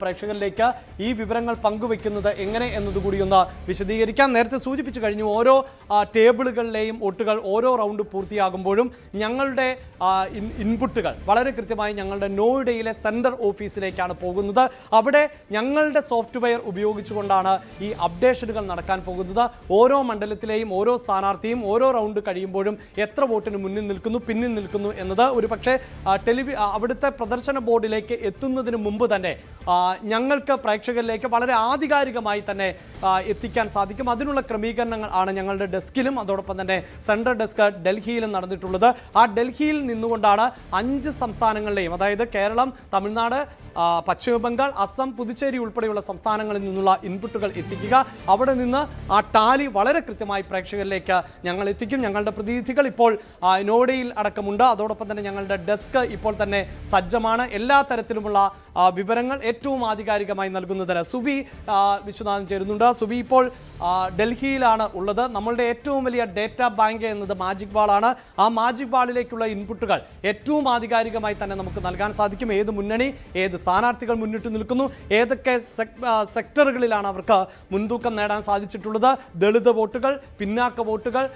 പ്രേക്ഷകരിലേക്ക് ഈ വിവരങ്ങൾ പങ്കുവെക്കുന്നത് എങ്ങനെ എന്നതുകൂടി ഒന്ന് വിശദീകരിക്കാം. നേരത്തെ സൂചിപ്പിച്ചു കഴിഞ്ഞു, ഓരോ ടേബിളുകളിലെയും വോട്ടുകൾ ഓരോ റൗണ്ട് പൂർത്തിയാകുമ്പോഴും ഞങ്ങളുടെ ഇൻപുട്ടുകൾ വളരെ കൃത്യമായി ഞങ്ങളുടെ നോയിഡയിലെ സെൻട്രൽ ഓഫീസിലേക്കാണ് പോകുന്നത്. അവിടെ ഞങ്ങളുടെ സോഫ്റ്റ്വെയർ ഉപയോഗിച്ചുകൊണ്ടാണ് ഈ അപ്ഡേഷനുകൾ നടക്കാൻ പോകുന്നത്. ഓരോ മണ്ഡലത്തിലെയും ഓരോ സ്ഥാനാർത്ഥിയും ഓരോ റൗണ്ട് കഴിയുമ്പോഴും എത്ര വോട്ടിന് മുന്നിൽ നിൽക്കുന്നു, പിന്നിൽ നിൽക്കുന്നു എന്നത് ഒരു പക്ഷേ അവിടുത്തെ പ്രദർശന ബോർഡിലേക്ക് എത്തുന്നതിന് മുമ്പ് തന്നെ ഞങ്ങൾക്ക് പ്രേക്ഷകരിലേക്ക് വളരെ ആധികാരികമായി തന്നെ എത്തിക്കാൻ സാധിക്കും. അതിനുള്ള ക്രമീകരണങ്ങൾ ആണ് ഞങ്ങളുടെ ഡെസ്കിലും അതോടൊപ്പം തന്നെ സെൻട്രൽ ഡെസ്ക് ഡൽഹിയിലും നടന്നിട്ടുള്ളത്. ആ ഡൽഹിയിൽ നിന്നുകൊണ്ടാണ് 5 സംസ്ഥാനങ്ങളിലെയും, അതായത് കേരളം, തമിഴ്നാട്, പശ്ചിമ ബംഗാൾ, അസം, പുതുച്ചേരി ഉൾപ്പെടെയുള്ള സംസ്ഥാനങ്ങളിൽ നിന്നുള്ള ഇൻപുട്ടുകൾ എത്തിക്കുക. അവിടെ നിന്ന് ആ ടാലി വളരെ കൃത്യമായി പ്രേക്ഷകരിലേക്ക് ഞങ്ങൾ എത്തിക്കും. ഞങ്ങളുടെ പ്രതിനിധികൾ ഇപ്പോൾ നോയിഡയിൽ അടക്കമുണ്ട്. അതോടൊപ്പം തന്നെ ഞങ്ങളുടെ ഡെസ്ക് ഇപ്പോൾ തന്നെ സജ്ജമാണ്. എല്ലാ തരത്തിലുമുള്ള വിവരങ്ങൾ ഏറ്റവും ആധികാരികമായി നൽകുന്നതിന് സുബി വിശ്വനാഥൻ ചേരുന്നുണ്ട്. സുബി, ഇപ്പോൾ ഡൽഹിയിലാണ് ഉള്ളത്. നമ്മളുടെ ഏറ്റവും വലിയ ഡേറ്റ ബാങ്ക് എന്നത് മാജിക് വാളാണ്. ആ മാജിക് വാളിലേക്കുള്ള ഇൻപുട്ടുകൾ ഏറ്റവും ആധികാരികമായി തന്നെ നമുക്ക് നൽകാൻ സാധിക്കും. ഏത് മുന്നണി, ഏത് സ്ഥാനാർത്ഥികൾ മുന്നിട്ട് നിൽക്കുന്നു, ഏതൊക്കെ സെക്ടറുകളിലാണ് അവർക്ക് മുൻതൂക്കം നേടാൻ സാധിച്ചിട്ടുള്ളത്, ദളിത് വോട്ടുകൾ, പിന്നാക്ക വോട്ടുകൾ,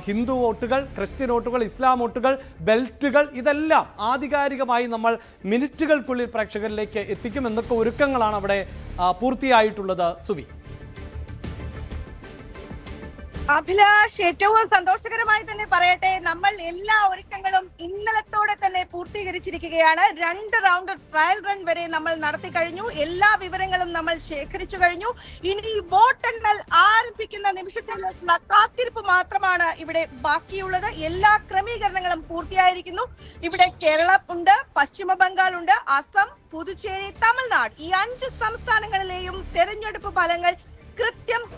ഹിന്ദു വോട്ടുകൾ, ക്രിസ്ത്യൻ വോട്ടുകൾ, ഇസ്ലാം വോട്ടുകൾ, ബെൽറ്റുകൾ, ഇതെല്ലാം ആധികാരികമായി നമ്മൾ മിനിറ്റുകൾക്കുള്ളിൽ പ്രേക്ഷകരിലേക്ക് എത്തിക്കും. എന്തൊക്കെ ഒരുക്കങ്ങളാണ് അവിടെ പൂർത്തിയായിട്ടുള്ളത് സുവി? അഭിലാഷ്, ഏറ്റവും സന്തോഷകരമായി തന്നെ പറയട്ടെ, നമ്മൾ എല്ലാ ഒരുക്കങ്ങളും ഇന്നലത്തോടെ തന്നെ പൂർത്തീകരിച്ചിരിക്കുകയാണ്. 2 റൗണ്ട് ട്രയൽ റൺ വരെ നമ്മൾ നടത്തി കഴിഞ്ഞു. എല്ലാ വിവരങ്ങളും നമ്മൾ ശേഖരിച്ചു കഴിഞ്ഞു. ഇനി വോട്ടെണ്ണൽ ആരംഭിക്കുന്ന നിമിഷത്തിലുള്ള കാത്തിരിപ്പ് മാത്രമാണ് ഇവിടെ ബാക്കിയുള്ളത്. എല്ലാ ക്രമീകരണങ്ങളും പൂർത്തിയായിരിക്കുന്നു. ഇവിടെ കേരളം ഉണ്ട്, പശ്ചിമ ബംഗാൾ ഉണ്ട്, അസം, പുതുച്ചേരി, തമിഴ്നാട്, ഈ 5 സംസ്ഥാനങ്ങളിലെയും തെരഞ്ഞെടുപ്പ് ഫലങ്ങൾ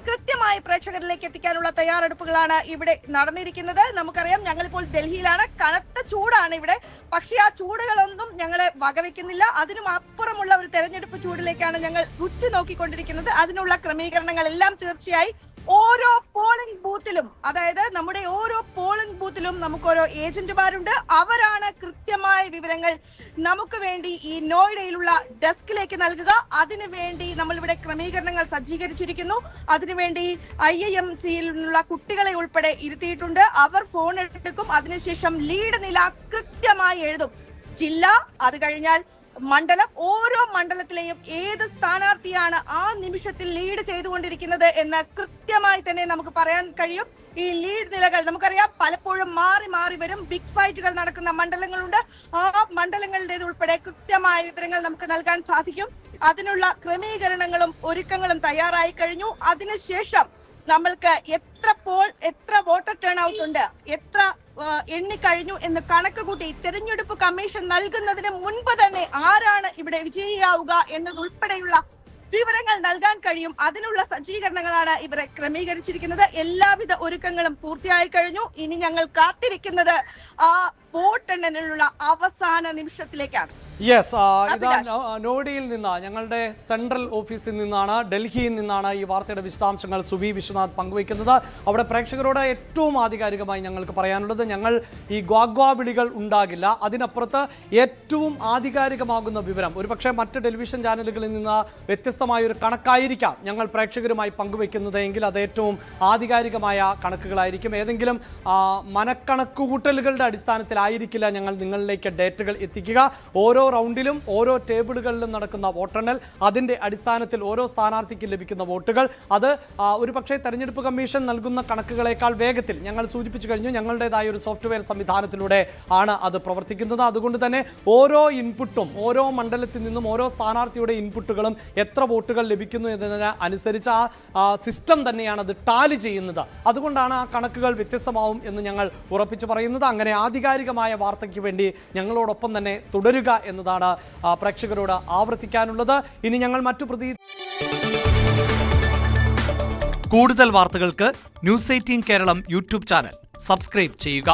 കൃത്യമായി പ്രേക്ഷകരിലേക്ക് എത്തിക്കാനുള്ള തയ്യാറെടുപ്പുകളാണ് ഇവിടെ നടന്നിരിക്കുന്നത്. നമുക്കറിയാം, ഞങ്ങളിപ്പോൾ ഡൽഹിയിലാണ്. കനത്ത ചൂടാണ് ഇവിടെ. പക്ഷേ ആ ചൂടുകളൊന്നും ഞങ്ങളെ വകവെക്കുന്നില്ല. അതിനും അപ്പുറമുള്ള ഒരു തെരഞ്ഞെടുപ്പ് ചൂടിലേക്കാണ് ഞങ്ങൾ ഉറ്റുനോക്കിക്കൊണ്ടിരിക്കുന്നത്. അതിനുള്ള ക്രമീകരണങ്ങളെല്ലാം തീർച്ചയായും ഓരോ പോളിംഗ് ബൂത്തിലും, അതായത് നമ്മുടെ ഓരോ പോളിംഗ് ബൂത്തിലും നമുക്ക് ഓരോ ഏജന്റുമാരുണ്ട്. അവരാണ് കൃത്യമായ വിവരങ്ങൾ നമുക്ക് വേണ്ടി ഈ നോയിഡയിലുള്ള ഡെസ്കിലേക്ക് നൽകുക. അതിനുവേണ്ടി നമ്മൾ ഇവിടെ ക്രമീകരണങ്ങൾ സജ്ജീകരിച്ചിരിക്കുന്നു. അതിനുവേണ്ടി IIMCയിൽ നിന്നുള്ള കുട്ടികളെ ഉൾപ്പെടെ ഇരുത്തിയിട്ടുണ്ട്. അവർ ഫോൺ എടുക്കും. അതിനുശേഷം ലീഡ് നില കൃത്യമായി എഴുതും. ജില്ല, അത് കഴിഞ്ഞാൽ മണ്ഡലം, ഓരോ മണ്ഡലത്തിലെയും ഏത് സ്ഥാനാർത്ഥിയാണ് ആ നിമിഷത്തിൽ ലീഡ് ചെയ്തുകൊണ്ടിരിക്കുന്നത് എന്ന് കൃത്യമായി തന്നെ നമുക്ക് പറയാൻ കഴിയും. ഈ ലീഡ് നിലകൾ നമുക്കറിയാം, പലപ്പോഴും മാറി വരും. ബിഗ് ഫൈറ്റുകൾ നടക്കുന്ന മണ്ഡലങ്ങളുണ്ട്. ആ മണ്ഡലങ്ങളുടേത് ഉൾപ്പെടെ കൃത്യമായ വിവരങ്ങൾ നമുക്ക് നൽകാൻ സാധിക്കും. അതിനുള്ള ക്രമീകരണങ്ങളും ഒരുക്കങ്ങളും തയ്യാറായി കഴിഞ്ഞു. അതിനുശേഷം നമ്മൾക്ക് എത്ര വോട്ടർ ടേൺ ഔട്ട് ഉണ്ട്, എത്ര എണ്ണിക്കഴിഞ്ഞു എന്ന് കണക്ക് കൂട്ടി തെരഞ്ഞെടുപ്പ് കമ്മീഷൻ നൽകുന്നതിന് മുൻപ് തന്നെ ആരാണ് ഇവിടെ വിജയിയാവുക എന്നതുൾപ്പെടെയുള്ള വിവരങ്ങൾ നൽകാൻ കഴിയും. അതിനുള്ള സജ്ജീകരണങ്ങളാണ് ഇവരെ ക്രമീകരിച്ചിരിക്കുന്നത്. എല്ലാവിധ ഒരുക്കങ്ങളും പൂർത്തിയായി കഴിഞ്ഞു. ഇനി ഞങ്ങൾ കാത്തിരിക്കുന്നത് ആ വോട്ടെണ്ണലിനുള്ള അവസാന നിമിഷത്തിലേക്കാണ്. യെസ്, ഇതാ നോയിഡയിൽ നിന്ന്, ഞങ്ങളുടെ സെൻട്രൽ ഓഫീസിൽ നിന്നാണ്, ഡൽഹിയിൽ നിന്നാണ് ഈ വാർത്തയുടെ വിശദാംശങ്ങൾ സുബി വിശ്വനാഥ് പങ്കുവയ്ക്കുന്നത്. അവിടെ പ്രേക്ഷകരോട് ഏറ്റവും ആധികാരികമായി ഞങ്ങൾക്ക് പറയാനുള്ളത്, ഞങ്ങൾ ഈ ഗ്വാഗ്വാവിളികൾ ഉണ്ടാകില്ല. അതിനപ്പുറത്ത് ഏറ്റവും ആധികാരികമാകുന്ന വിവരം, ഒരുപക്ഷെ മറ്റ് ടെലിവിഷൻ ചാനലുകളിൽ നിന്ന് വ്യത്യസ്തമായ ഒരു കണക്കായിരിക്കാം ഞങ്ങൾ പ്രേക്ഷകരുമായി പങ്കുവയ്ക്കുന്നത് എങ്കിൽ അത് ഏറ്റവും ആധികാരികമായ കണക്കുകളായിരിക്കും. ഏതെങ്കിലും മനക്കണക്കുകൂട്ടലുകളുടെ അടിസ്ഥാനത്തിലായിരിക്കില്ല ഞങ്ങൾ നിങ്ങളിലേക്ക് ഡേറ്റകൾ എത്തിക്കുക. ഓരോ റൗണ്ടിലും ഓരോ ടേബിളുകളിലും നടക്കുന്ന വോട്ടെണ്ണൽ, അതിൻ്റെ അടിസ്ഥാനത്തിൽ ഓരോ സ്ഥാനാർത്ഥിക്ക് ലഭിക്കുന്ന വോട്ടുകൾ, അത് ഒരു പക്ഷേ തെരഞ്ഞെടുപ്പ് കമ്മീഷൻ നൽകുന്ന കണക്കുകളേക്കാൾ വേഗത്തിൽ ഞങ്ങൾ സൂചിപ്പിച്ചു കഴിഞ്ഞു. ഞങ്ങളുടേതായ ഒരു സോഫ്റ്റ്വെയർ സംവിധാനത്തിലൂടെ ആണ് അത് പ്രവർത്തിക്കുന്നത്. അതുകൊണ്ട് തന്നെ ഓരോ ഇൻപുട്ടും, ഓരോ മണ്ഡലത്തിൽ നിന്നും ഓരോ സ്ഥാനാർത്ഥിയുടെ ഇൻപുട്ടുകളും എത്ര വോട്ടുകൾ ലഭിക്കുന്നു എന്നതിന് അനുസരിച്ച് ആ സിസ്റ്റം തന്നെയാണ് അത് ടാലി ചെയ്യുന്നത്. അതുകൊണ്ടാണ് ആ കണക്കുകൾ വ്യത്യസ്തമാവും എന്ന് ഞങ്ങൾ ഉറപ്പിച്ചു പറയുന്നത്. അങ്ങനെ ആധികാരികമായ വാർത്തയ്ക്ക് വേണ്ടി ഞങ്ങളോടൊപ്പം തന്നെ തുടരുക എന്നതാണ് പ്രേക്ഷകരോട് ആവർത്തിക്കാനുള്ളത്. ഇനി ഞങ്ങൾ കൂടുതൽ വാർത്തകൾക്ക് News 18 Keralam YouTube channel subscribe ചെയ്യുക.